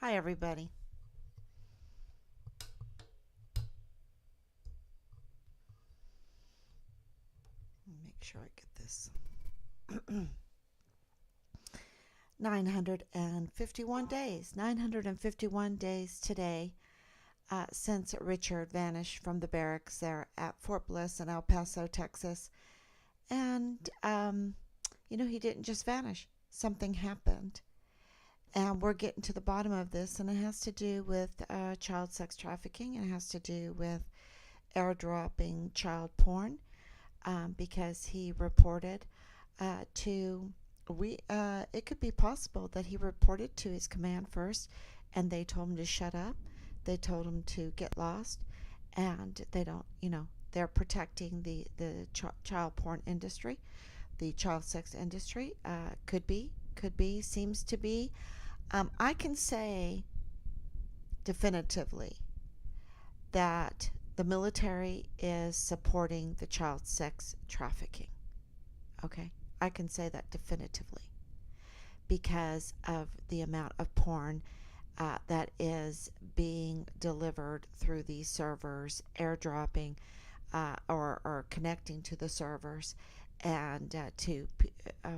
Hi, everybody. Let me make sure I get this. 951 days. 951 days today since Richard vanished from the barracks there at Fort Bliss in El Paso, Texas. And, he didn't just vanish, something happened. And we're getting to the bottom of this, and it has to do with child sex trafficking, and it has to do with airdropping child porn because he reported to we it could be possible that he reported to his command first and they told him to shut up. They told him to get lost, and they don't, they're protecting the child porn industry, the child sex industry. Could be, seems to be. I can say definitively that the military is supporting the child sex trafficking. Okay? I can say that definitively because of the amount of porn that is being delivered through these servers, airdropping or connecting to the servers and to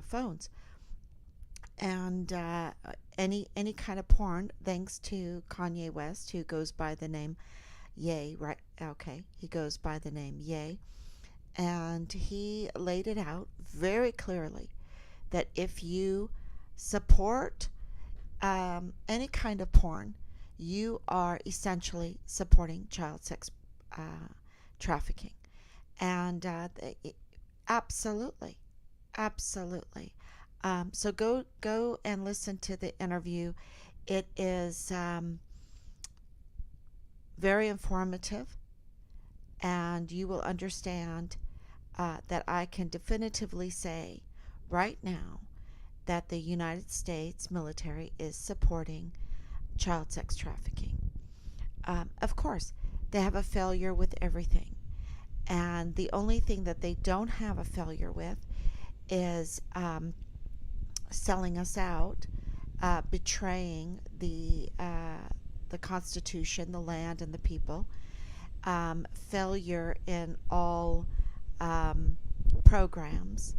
phones. And any kind of porn, thanks to Kanye West, who goes by the name Ye, right? Okay, he goes by the name Ye, and he laid it out very clearly that if you support any kind of porn, you are essentially supporting child sex trafficking. And absolutely, absolutely. So go and listen to the interview. It is very informative, and you will understand that I can definitively say right now that the United States military is supporting child sex trafficking. Of course, they have a failure with everything. And the only thing that they don't have a failure with is selling us out, betraying the Constitution, the land, and the people. Failure in all programs,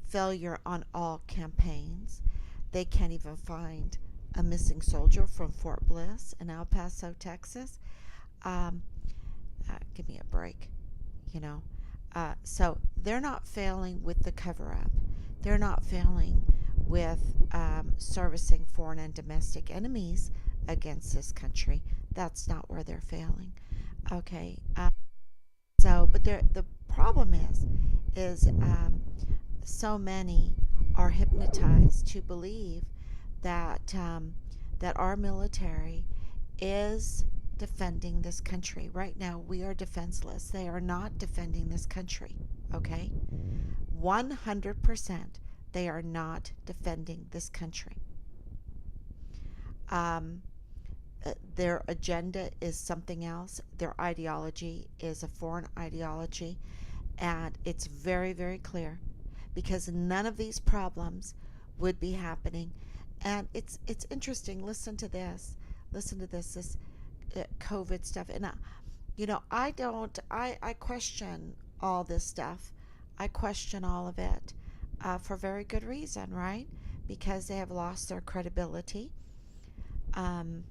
failure on all campaigns. They can't even find a missing soldier from Fort Bliss in El Paso, Texas. Um, Give me a break, you know. So they're not failing with the cover up. They're not failing with servicing foreign and domestic enemies against this country. That's not where they're failing. Okay. But the problem is so many are hypnotized to believe that that our military is defending this country. Right now, we are defenseless. They are not defending this country. Okay, 100%. They are not defending this country. Um, their agenda is something else. Their ideology is a foreign ideology, and it's very, very clear because none of these problems would be happening. And it's interesting. Listen to this. Listen to this COVID stuff. And I don't. I question all this stuff. I question all of it for very good reason, right? Because they have lost their credibility. Um,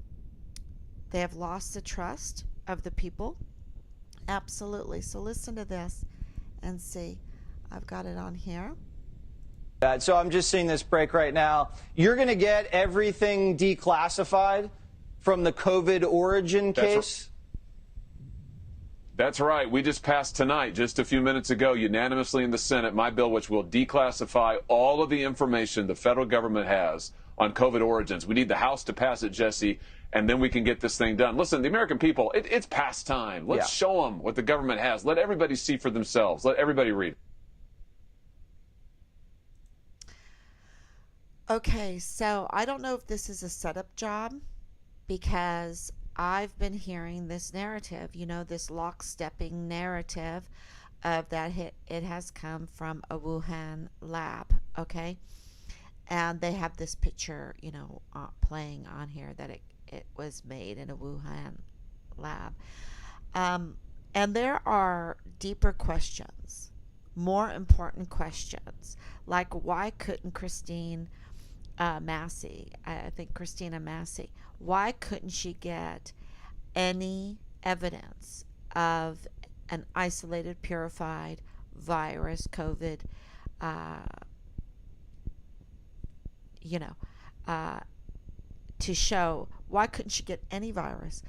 they have lost the trust of the people. Absolutely. So listen to this and see. I've got it on here. So I'm just seeing this break right now. You're going to get everything declassified from the COVID origin case? That's right. We just passed tonight, just a few minutes ago, unanimously in the Senate, my bill which will declassify all of the information the federal government has on COVID origins. We need the House to pass it, Jesse, and then we can get this thing done. Listen, the American people, it's past time. Let's show them what the government has. Let everybody see for themselves. Let everybody read. Okay, so I don't know if this is a setup job because I've been hearing this narrative, this lockstepping narrative of that it has come from a Wuhan lab, okay? And they have this picture, playing on here that it was made in a Wuhan lab. Um, and there are deeper questions, more important questions, like why couldn't Massey, I think Christina Massey, why couldn't she get any evidence of an isolated, purified virus, COVID, uh, you know, uh, to show why couldn't she get any virus?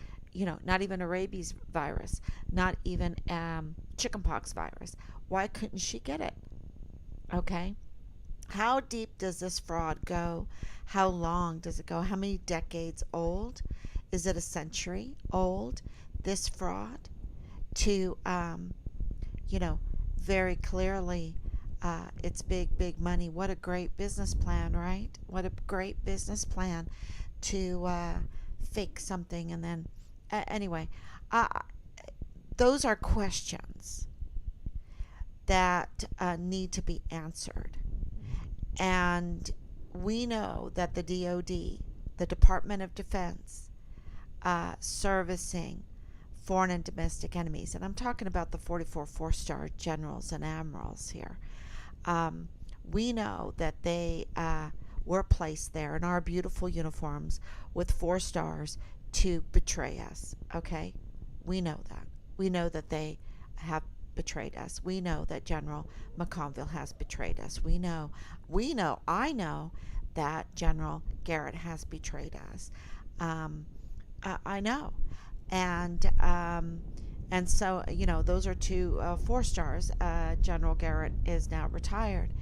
Not even a rabies virus, not even chickenpox virus. Why couldn't she get it? Okay. How deep does this fraud go? How long does it go? How many decades old? Is it a century old, this fraud? To, very clearly, it's big, big money. What a great business plan, right? What a great business plan to fake something and then, anyway, those are questions that need to be answered. And we know that the DoD, the Department of Defense, servicing foreign and domestic enemies, and I'm talking about the 44 four-star generals and admirals here, we know that they were placed there in our beautiful uniforms with 4 stars to betray us, okay? We know that. We know that they have betrayed us. We know that General McConville has betrayed us. I know that General Garrett has betrayed us. I know. And so, those are 2 4 stars. General Garrett is now retired.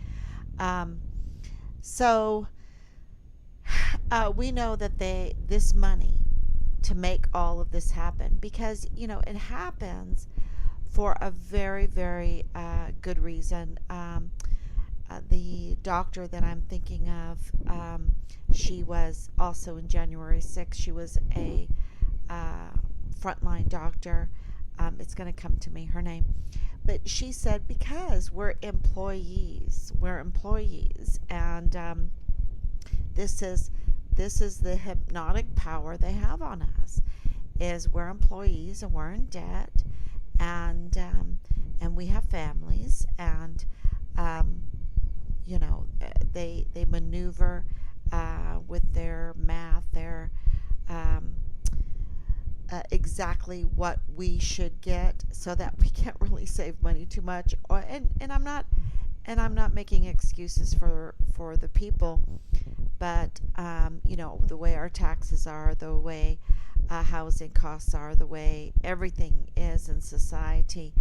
So we know that this money to make all of this happen, because, it happens for a very, very good reason. The doctor that I'm thinking of, she was also in January 6th. She was a frontline doctor. It's going to come to me, her name. But she said, because we're employees, and this is the hypnotic power they have on us, is we're employees and we're in debt, and we have families, and they maneuver with their math, their exactly what we should get, so that we can't really save money too much. And I'm not making excuses for the people, but the way our taxes are, the way housing costs are, the way everything is in society,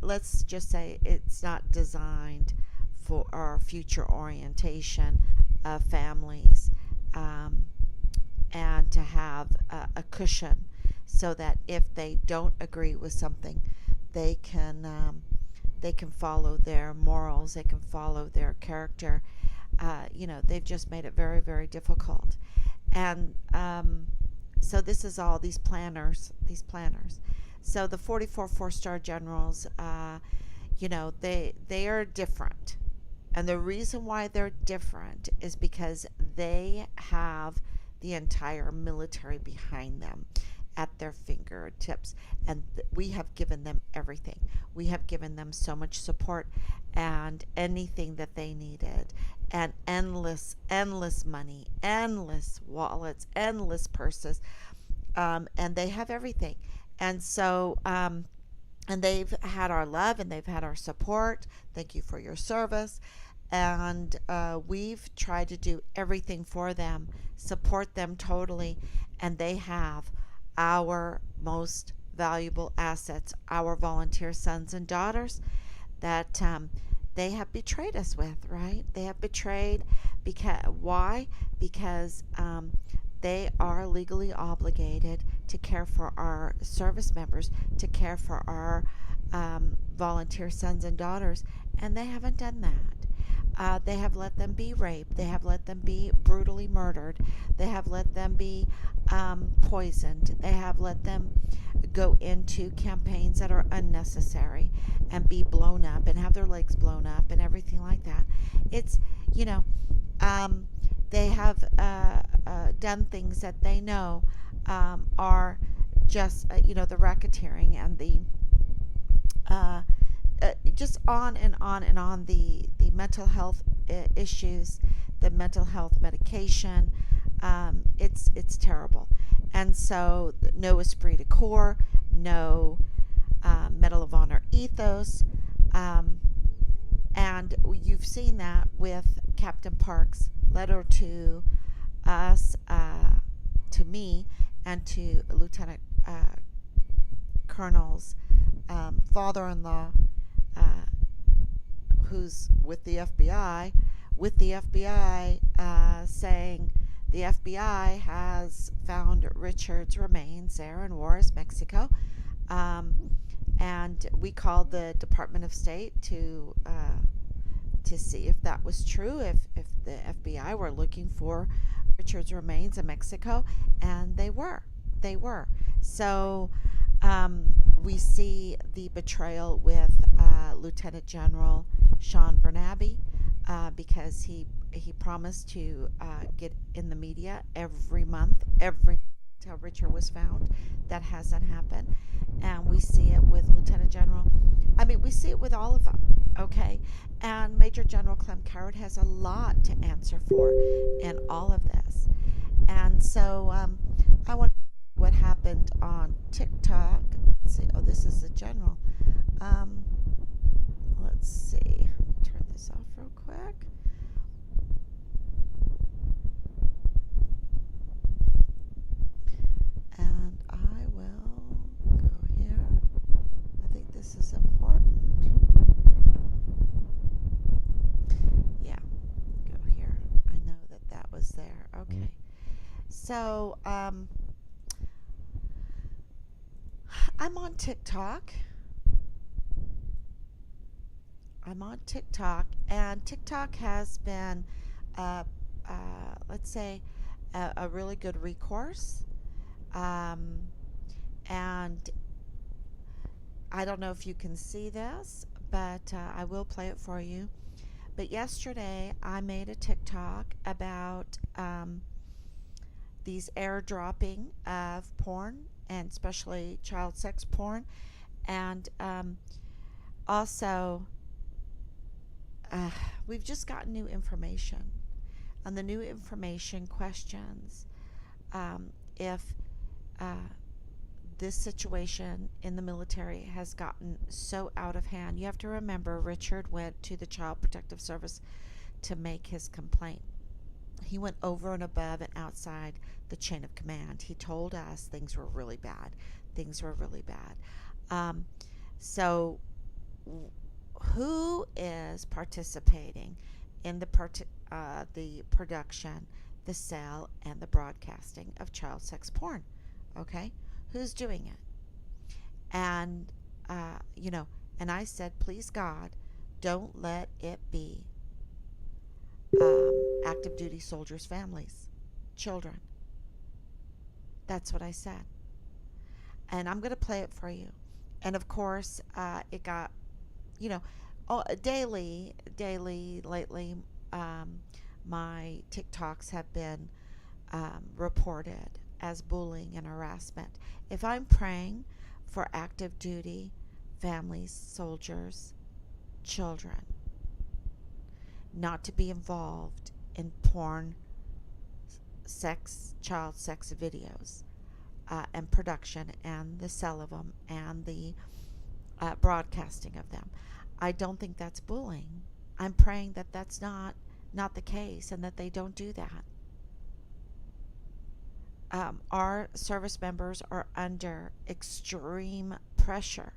let's just say it's not designed for our future orientation of families, and to have a cushion, so that if they don't agree with something, they can follow their morals, they can follow their character. They've just made it very, very difficult. And so this is all these planners. So the 44 4-star generals, they are different. And the reason why they're different is because they have the entire military behind them at their fingertips, and we have given them everything. We have given them so much support and anything that they needed, and endless money, endless wallets, endless purses, and they have everything. And so and they've had our love, and they've had our support. Thank you for your service. And we've tried to do everything for them, support them totally, and they have our most valuable assets, our volunteer sons and daughters, that they have betrayed us with, right? They have betrayed. Why? Because they are legally obligated to care for our service members, to care for our volunteer sons and daughters, and they haven't done that. They have let them be raped. They have let them be brutally murdered. They have let them be poisoned. They have let them go into campaigns that are unnecessary and be blown up and have their legs blown up and everything like that. It's, you know, they have done things that they know are just, the racketeering and the just on and on and on, the mental health issues, the mental health medication. It's terrible. And so no esprit de corps, no Medal of Honor ethos. And you've seen that with Captain Park's letter to us, to me, and to Lieutenant Colonel's father-in-law, who's with the FBI, saying the FBI has found Richard's remains there in Juarez, Mexico. And we called the Department of State to see if that was true, if the FBI were looking for Richard's remains in Mexico, and they were. So we see the betrayal with Lieutenant General Sean Bernabe, because he promised to get in the media every month until Richard was found. That hasn't happened. And we see it with Lieutenant General. We see it with all of them, okay? And Major General Clem Coward has a lot to answer for in all of this. And so I want to see what happened on TikTok. Let's see. Oh, this is the general. Let's see. Turn this off real quick. And I will go here. I think this is important. Yeah, go here. I know that was there. Okay. So, I'm on TikTok. And TikTok has been, let's say, a really good recourse. And I don't know if you can see this, but I will play it for you. But yesterday I made a TikTok about these airdropping of porn, and especially child sex porn. And also, we've just gotten new information. And the new information questions if this situation in the military has gotten so out of hand. You have to remember, Richard went to the Child Protective Service to make his complaint. He went over and above and outside the chain of command. He told us things were really bad. So who is participating in the production, the sale, and the broadcasting of child sex porn? Okay, who's doing it? And and I said, please God, don't let it be active duty soldiers' families, children. That's what I said. And I'm going to play it for you. And of course, it got, daily lately, my TikToks have been reported as bullying and harassment. If I'm praying for active duty families, soldiers, children, not to be involved in porn, child sex videos, and production, and the sale of them, and the broadcasting of them, I don't think that's bullying. I'm praying that that's not the case, and that they don't do that. Our service members are under extreme pressure.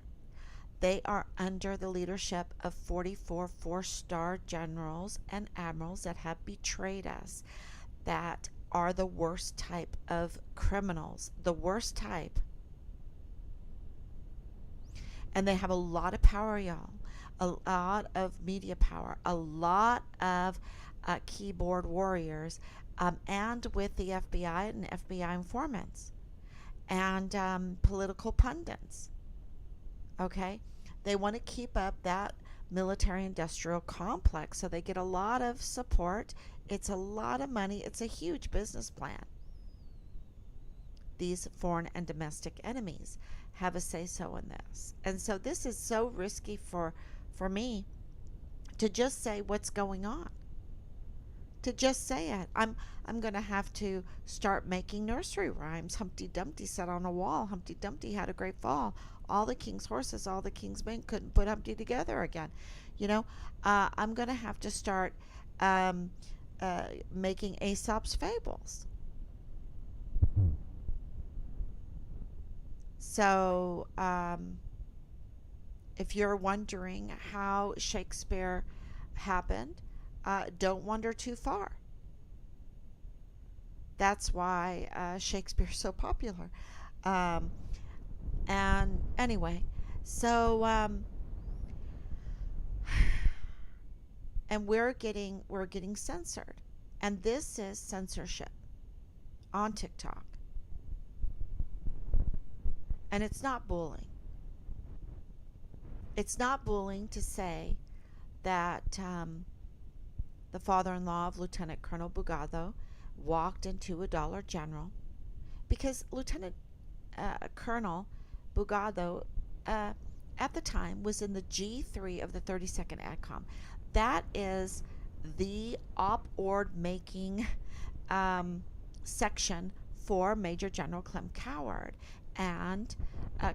They are under the leadership of 44 four-star generals and admirals that have betrayed us, that are the worst type of criminals, the worst type. And they have a lot of power, y'all. a lot of media power, a lot of keyboard warriors, and with the FBI and FBI informants and political pundits. Okay? They want to keep up that military industrial complex, so they get a lot of support. It's a lot of money. It's a huge business plan. These foreign and domestic enemies have a say-so in this. And so this is so risky for me to just say what's going on. To just say it. I'm going to have to start making nursery rhymes. Humpty Dumpty sat on a wall. Humpty Dumpty had a great fall. All the king's horses, all the king's men couldn't put Humpty together again. I'm going to have to start making Aesop's fables. So, if you're wondering how Shakespeare happened, don't wander too far. That's why Shakespeare's so popular. And anyway, so and we're getting censored, and this is censorship on TikTok, and it's not bullying. It's not bullying to say that the father-in-law of Lieutenant Colonel Bugado walked into a Dollar General, because Lieutenant Colonel Bugado at the time was in the G3 of the 32nd ADCOM. That is the op-ord making section for Major General Clem Coward and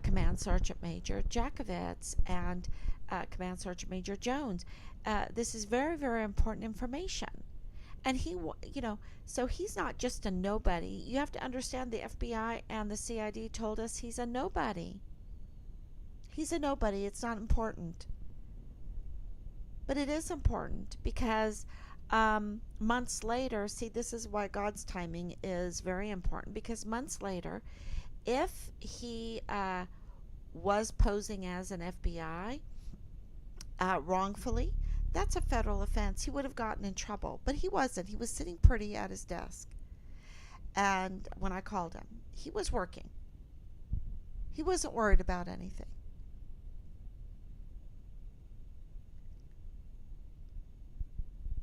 Command Sergeant Major Jakovitz and Command Sergeant Major Jones. This is very, very important information. And so he's not just a nobody. You have to understand the FBI and the CID told us he's a nobody. He's a nobody. It's not important. But it is important because months later, see, this is why God's timing is very important, because months later, if he was posing as an FBI wrongfully, that's a federal offense. He would have gotten in trouble, but he wasn't. He was sitting pretty at his desk. And when I called him, he was working. He wasn't worried about anything.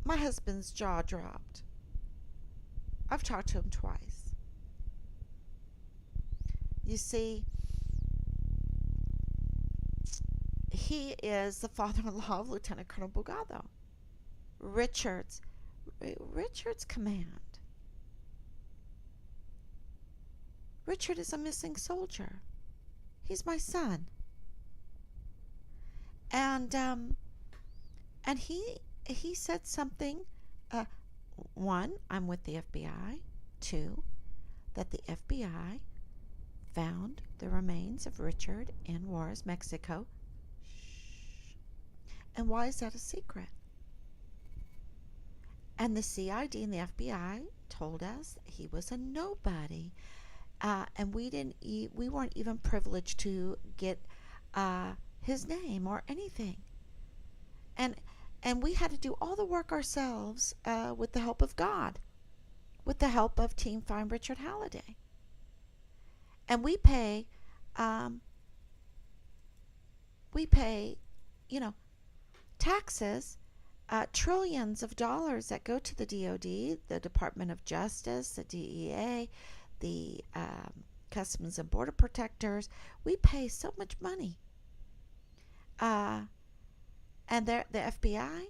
My husband's jaw dropped. I've talked to him twice. You see, he is the father-in-law of Lieutenant Colonel Bugado, Richard's command. Richard is a missing soldier. He's my son. And he said something. One, I'm with the FBI. Two, that the FBI found the remains of Richard in Juarez, Mexico. And why is that a secret? And the CID and the FBI told us he was a nobody, and we weren't even privileged to get his name or anything. And we had to do all the work ourselves with the help of God, with the help of Team Find Richard Halliday. And we pay, taxes, trillions of dollars that go to the DOD, the Department of Justice, the DEA, the Customs and Border Protectors. We pay so much money. And they're the FBI,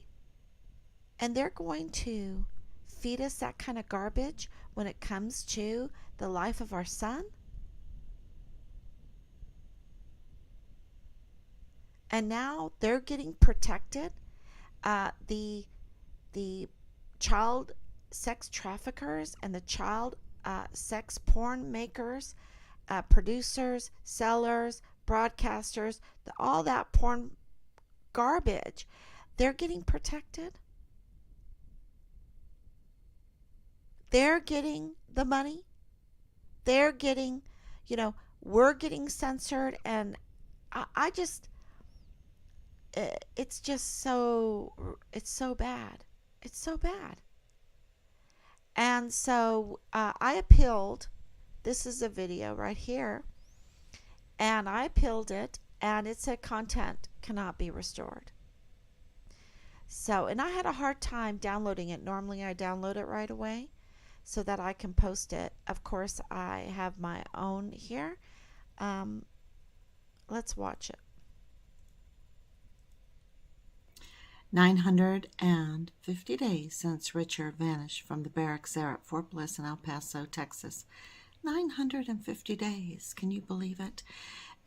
and they're going to feed us that kind of garbage when it comes to the life of our son? And now they're getting protected. The child sex traffickers and the child sex porn makers, producers, sellers, broadcasters, all that porn garbage, they're getting protected. They're getting the money. They're getting, we're getting censored. And I just, it's just so, it's so bad. It's so bad. And so I appealed. This is a video right here. And I appealed it, and it said content cannot be restored. So, and I had a hard time downloading it. Normally I download it right away so that I can post it. Of course, I have my own here. Um, let's watch it. 950 days since Richard vanished from the barracks there at Fort Bliss in El Paso, Texas. 950 days. Can you believe it?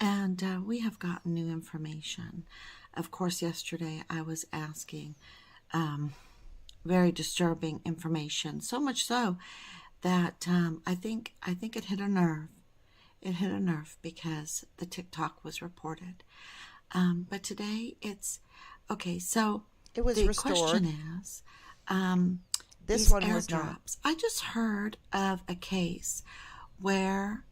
And we have gotten new information. Of course, yesterday I was asking very disturbing information, so much so that I think it hit a nerve. It hit a nerve because the TikTok was reported. But today it's okay. So It was the restored. question is, This these one was not. airdrops. I just heard of a case where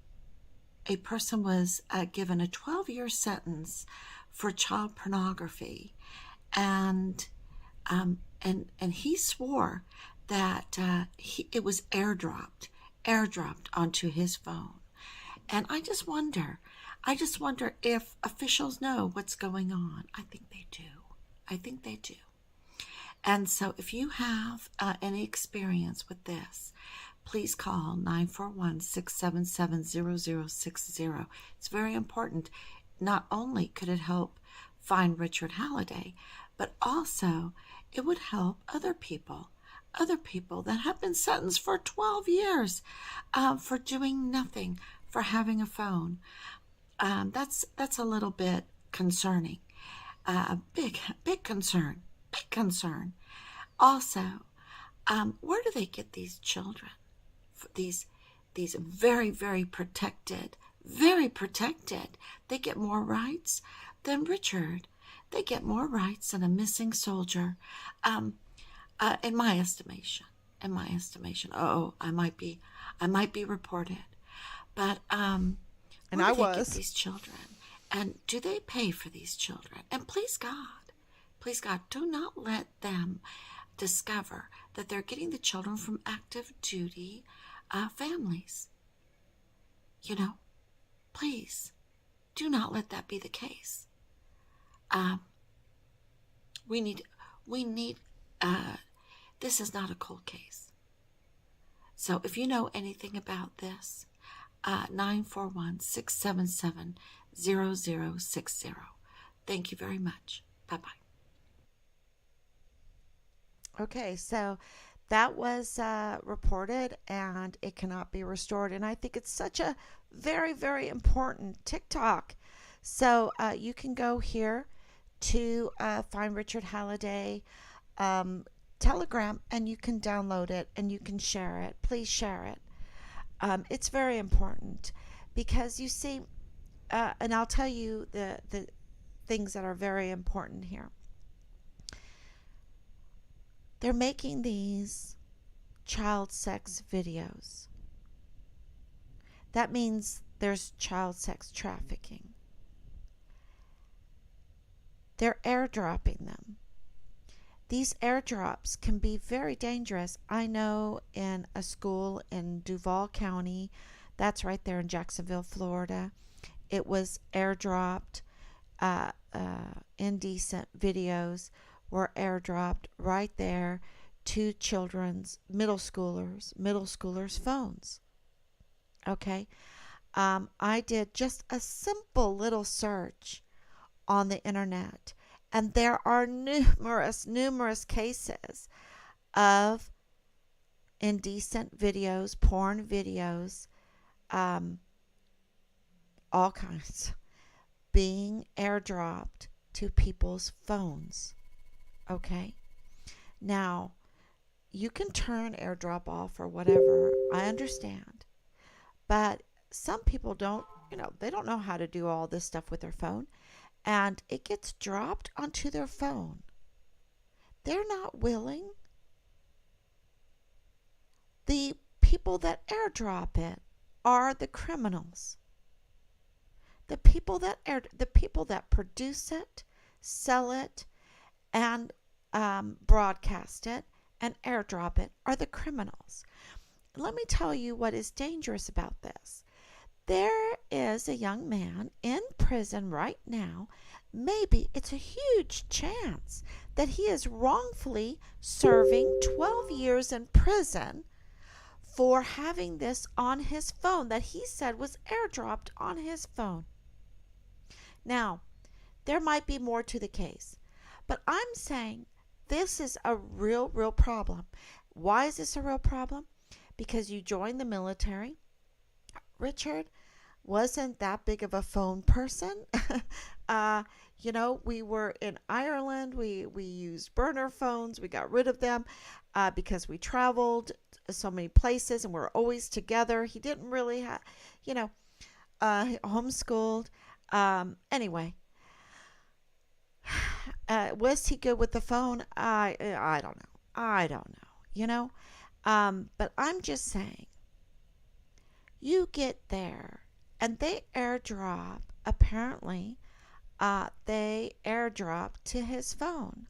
a person was given a 12-year sentence for child pornography, and he swore that it was airdropped onto his phone. And I just wonder if officials know what's going on. I think they do. And so if you have any experience with this, please call 941-677-0060. It's very important. Not only could it help find Richard Halliday, but also it would help other people that have been sentenced for 12 years for doing nothing, for having a phone. That's a little bit concerning. Big concern. Also, where do they get these children? These very, very protected. They get more rights than Richard. They get more rights than a missing soldier. In my estimation. Oh, I might be reported. But And where I do they get was. these children? And do they pay for these children? And please God, do not let them discover that they're getting the children from active duty families. Please do not let that be the case. We need. This is not a cold case. So if you know anything about this, 941-677-0060. Thank you very much. Bye-bye. Okay, so that was reported, and it cannot be restored. And I think it's such a very, very important TikTok. So you can go here to Find Richard Halliday Telegram, and you can download it and you can share it. Please share it. It's very important because you see, and I'll tell you the things that are very important here. They're making these child sex videos. That means there's child sex trafficking. They're airdropping them. These airdrops can be very dangerous. I know in a school in Duval County, that's right there in Jacksonville, Florida, it was airdropped. Indecent videos were airdropped right there to children's middle schoolers' phones. Okay, I did just a simple little search on the internet, and there are numerous cases of indecent videos, porn videos, all kinds, being airdropped to people's phones. Okay? Now, you can turn airdrop off or whatever. I understand. But some people don't, they don't know how to do all this stuff with their phone. And it gets dropped onto their phone. They're not willing. The people that airdrop it are the criminals. The people that produce it, sell it, and broadcast it and airdrop it are the criminals. Let me tell you what is dangerous about this. There is a young man in prison right now. Maybe it's a huge chance that he is wrongfully serving 12 years in prison for having this on his phone that he said was airdropped on his phone. Now, there might be more to the case, but I'm saying this is a real problem. Why is this a real problem? Because you joined the military. Richard wasn't that big of a phone person. We were in Ireland. We used burner phones. We got rid of them because we traveled so many places and we're always together. He didn't really have, homeschooled. Anyway, was he good with the phone? I don't know. But I'm just saying, you get there and they airdrop, apparently, they airdrop to his phone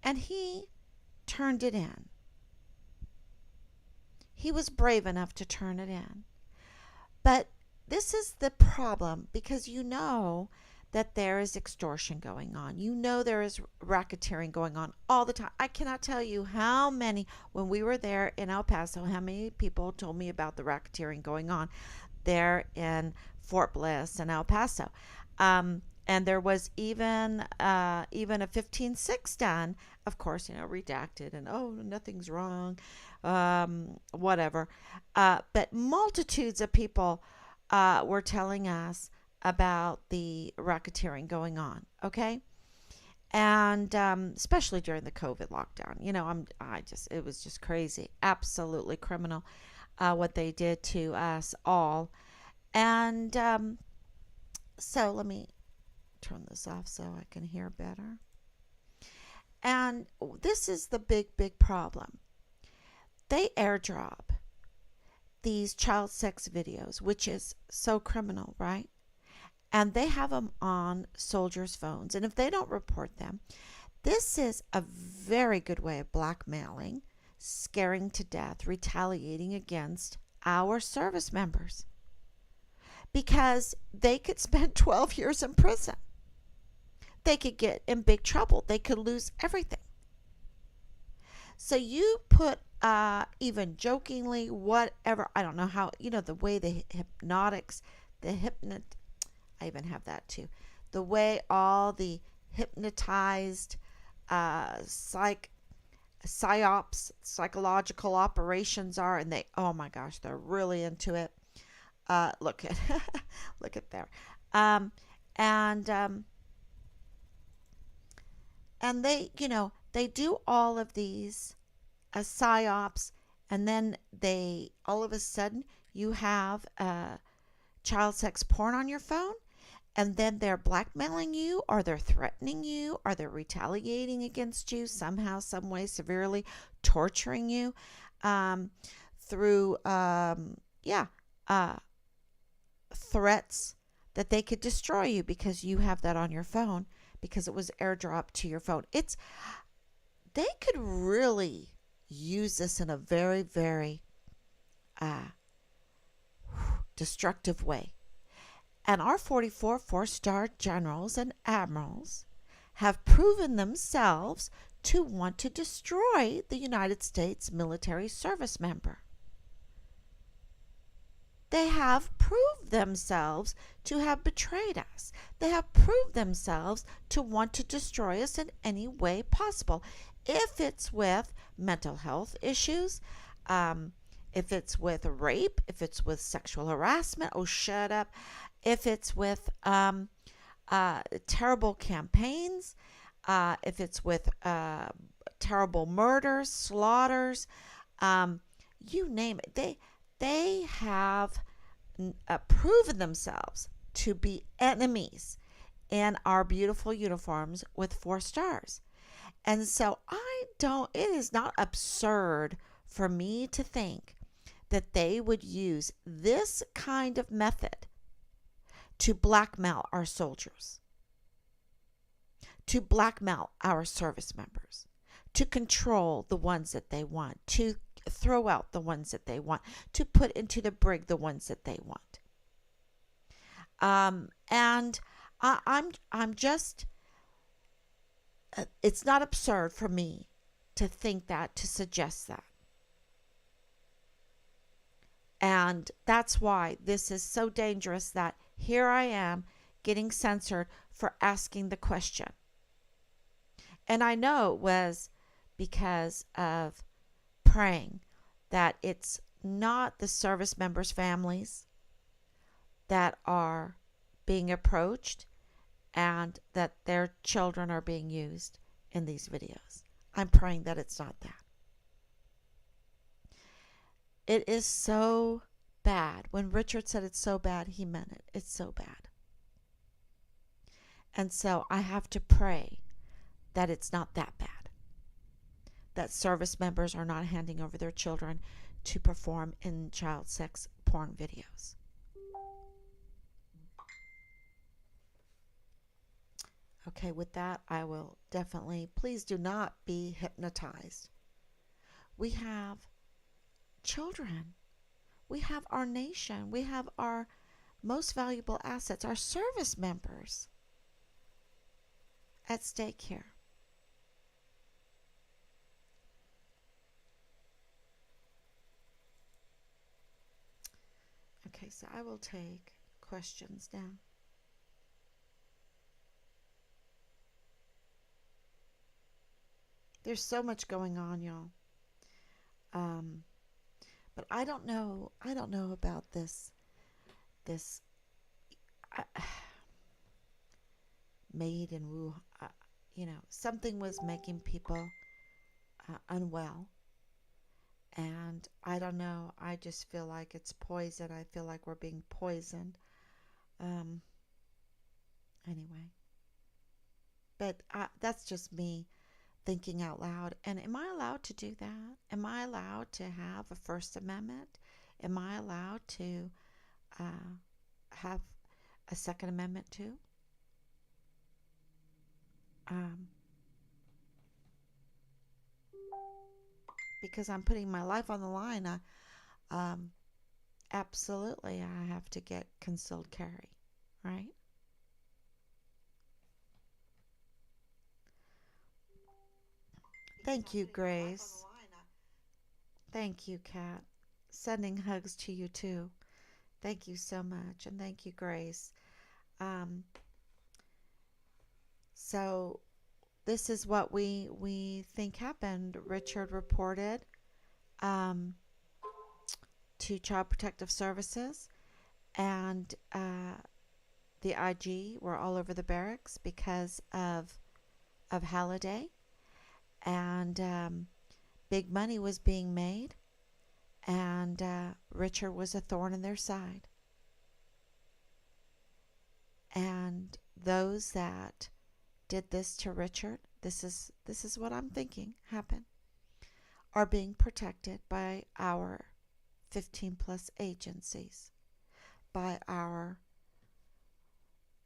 and he turned it in. He was brave enough to turn it in. But this is the problem, because you know that there is extortion going on. You know there is racketeering going on all the time. I cannot tell you how many, when we were there in El Paso, how many people told me about the racketeering going on there in Fort Bliss and El Paso. And there was even a 15-6 done, of course, redacted and, oh, nothing's wrong, whatever. But multitudes of people were telling us about the racketeering going on, okay? And especially during the COVID lockdown, it was just crazy, absolutely criminal, what they did to us all. And so let me turn this off so I can hear better. And this is the big problem. They airdrop these child sex videos, which is so criminal, right? And they have them on soldiers' phones. And if they don't report them, this is a very good way of blackmailing, scaring to death, retaliating against our service members. Because they could spend 12 years in prison. They could get in big trouble. They could lose everything. So you put, even jokingly, whatever, I don't know how, the way the hypnotics, I even have that too. The way all the hypnotized psyops, psychological operations are, and oh my gosh, they're really into it. Look at there. And they, they do all of these psyops, and then all of a sudden, you have child sex porn on your phone, and then they're blackmailing you, or they're threatening you, or they're retaliating against you somehow, some way, severely torturing you through, threats that they could destroy you because you have that on your phone, because it was airdropped to your phone. They could really use this in a very, very destructive way. And our 44 four-star generals and admirals have proven themselves to want to destroy the United States military service member. They have proved themselves to have betrayed us. They have proved themselves to want to destroy us in any way possible. If it's with mental health issues, if it's with rape, if it's with sexual harassment, oh, shut up. If it's with terrible campaigns, if it's with terrible murders, slaughters, you name it. They have proven themselves to be enemies in our beautiful uniforms with 4 stars. And so it is not absurd for me to think that they would use this kind of method to blackmail our soldiers. to blackmail our service members, to control the ones that they want, to throw out the ones that they want, to put into the brig the ones that they want. And I'm just, it's not absurd for me to think that, to suggest that. And that's why this is so dangerous, that here I am getting censored for asking the question. And I know it was because of praying that it's not the service members' families that are being approached and that their children are being used in these videos. I'm praying that it's not that. It is so bad. When Richard said it's so bad, he meant it. It's so bad. And so I have to pray that it's not that bad. That service members are not handing over their children to perform in child sex porn videos. Okay, with that, I will definitely, please do not be hypnotized. We have children. We have our nation. We have our most valuable assets, our service members, at stake here. Okay, so I will take questions now. There's so much going on, y'all. But I don't know about this made in Wuhan. Something was making people unwell. And I don't know. I just feel like it's poison. I feel like we're being poisoned. Anyway. But that's just me thinking out loud. And am I allowed to do that? Am I allowed to have a First Amendment? Am I allowed to have a Second Amendment too? Because I'm putting my life on the line. Absolutely, I have to get concealed carry, right? Thank you, Grace. Thank you, Kat. Sending hugs to you too. Thank you so much, and thank you, Grace. So this is what we think happened. Richard reported to Child Protective Services, and the IG were all over the barracks because of Halliday, and big money was being made, and Richard was a thorn in their side. And those that did this to Richard, this is what I'm thinking happened, are being protected by our 15 plus agencies, by our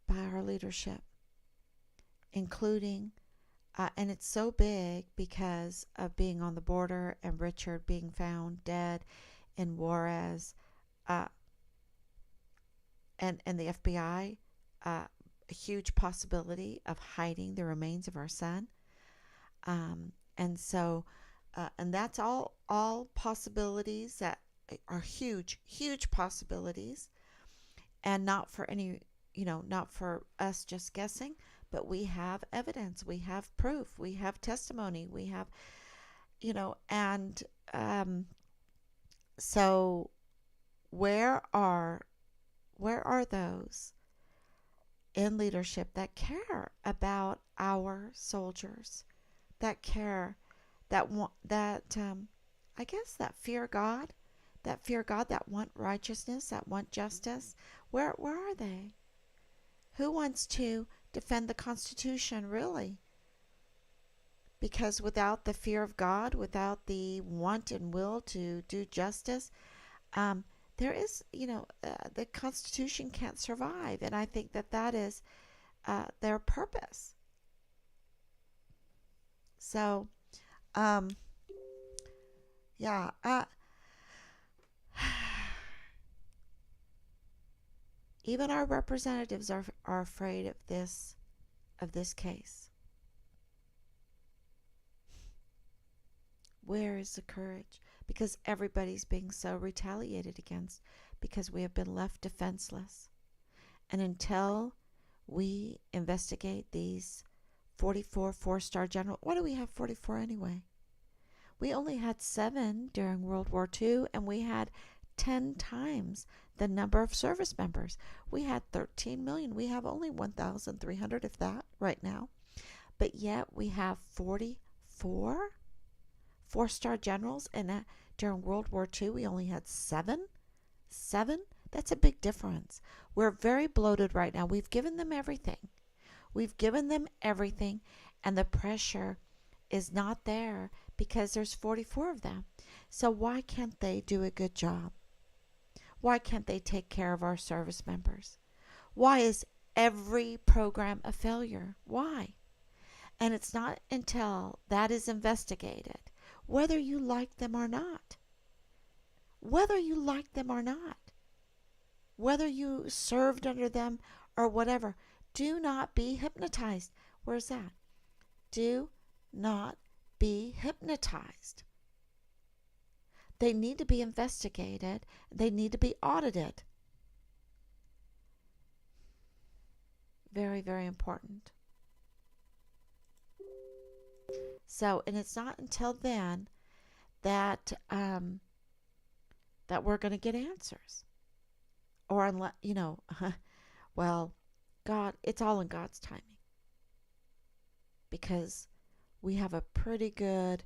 leadership, including and it's so big because of being on the border and Richard being found dead in Juarez, and the FBI, a huge possibility of hiding the remains of our son. And so, and that's all possibilities that are huge possibilities, and not for any, not for us just guessing, but we have evidence, we have proof, we have testimony, we have, and so where are those in leadership that care about our soldiers, that care, that want, that I guess that fear God, that want righteousness, that want justice? Where are they? Who wants to defend the Constitution, really? Because without the fear of God, without the want and will to do justice, there is, the Constitution can't survive. And I think that is their purpose. So, yeah, even our representatives are afraid of this case. Where is the courage? Because everybody's being so retaliated against because we have been left defenseless. And until we investigate these 44 four-star generals, why do we have 44 anyway? We only had 7 during World War II, and we had 10 times the number of service members. We had 13 million. We have only 1,300, if that, right now. But yet we have 44 four-star generals, and during World War II, we only had 7. 7? That's a big difference. We're very bloated right now. We've given them everything. We've given them everything, and the pressure is not there because there's 44 of them. So why can't they do a good job? Why can't they take care of our service members? Why is every program a failure? Why? And it's not until that is investigated, whether you like them or not, whether you like them or not, whether you served under them or whatever, do not be hypnotized. Where's that? Do not be hypnotized. They need to be investigated. They need to be audited. Very, very important. So, and it's not until then that that we're going to get answers, or unless well, God, it's all in God's timing, because we have a pretty good.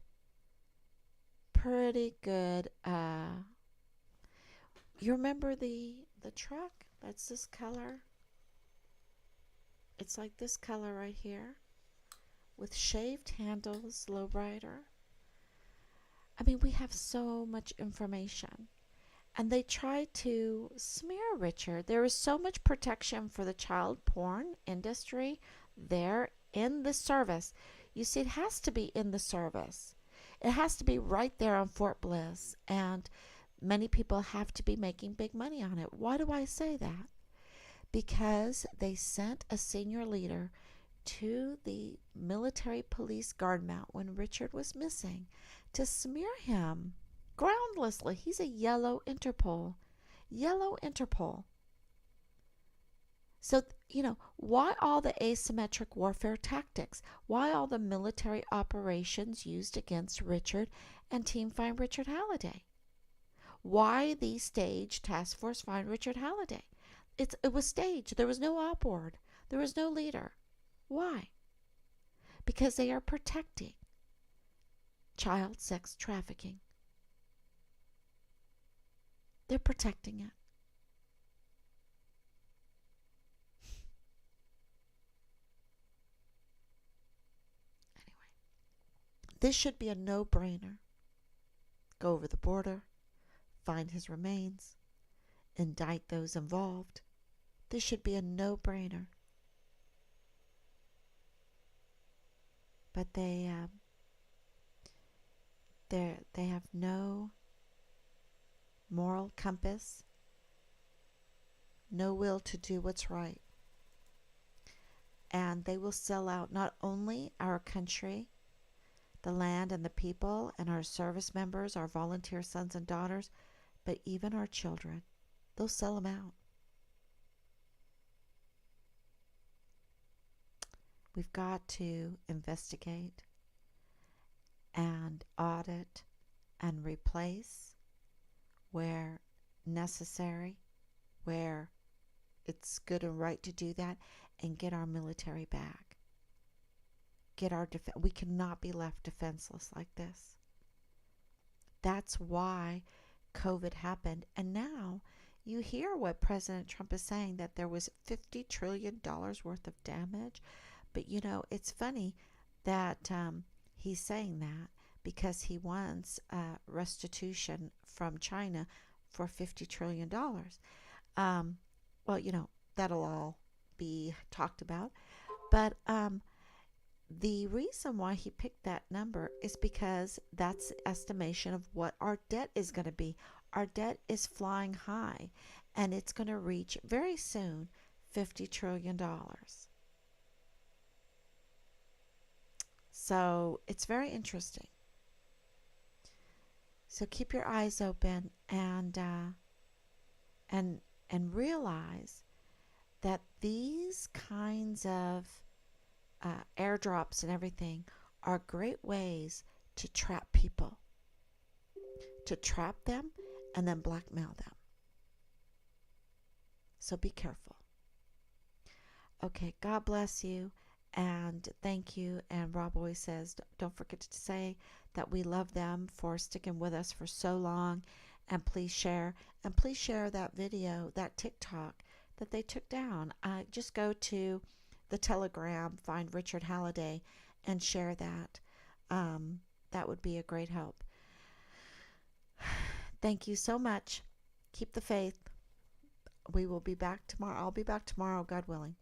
You remember the truck? That's this color. It's like this color right here, with shaved handles, lowrider. I mean, we have so much information. And they try to smear Richard. There is so much protection for the child porn industry there in the service. You see, it has to be in the service. It has to be right there on Fort Bliss. And many people have to be making big money on it. Why do I say that? Because they sent a senior leader to the military police guard mount when Richard was missing to smear him groundlessly. He's a yellow Interpol. Yellow Interpol. So, why all the asymmetric warfare tactics? Why all the military operations used against Richard and Team Find Richard Halliday? Why the staged Task Force Find Richard Halliday? It was staged. There was no op board. There was no leader. Why? Because they are protecting child sex trafficking. They're protecting it. Anyway, this should be a no-brainer. Go over the border, find his remains, indict those involved. This should be a no-brainer. But they have no moral compass, no will to do what's right. And they will sell out not only our country, the land and the people, and our service members, our volunteer sons and daughters, but even our children. They'll sell them out. We've got to investigate and audit and replace where necessary, where it's good and right to do that, and get our military back. Get our we cannot be left defenseless like this. That's why COVID happened. And now you hear what President Trump is saying, that there was $50 trillion worth of damage. But it's funny that he's saying that, because he wants restitution from China for $50 trillion. Well, that'll all be talked about. But the reason why he picked that number is because that's the estimation of what our debt is going to be. Our debt is flying high, and it's going to reach very soon $50 trillion. So it's very interesting. So keep your eyes open and realize that these kinds of airdrops and everything are great ways to trap people, to trap them and then blackmail them. So be careful. Okay, God bless you and thank you. And Rob always says, don't forget to say that we love them for sticking with us for so long. And please share. And please share that video, that TikTok that they took down. Just go to the Telegram, Find Richard Halliday, and share that. That would be a great help. Thank you so much. Keep the faith. We will be back tomorrow. I'll be back tomorrow, God willing.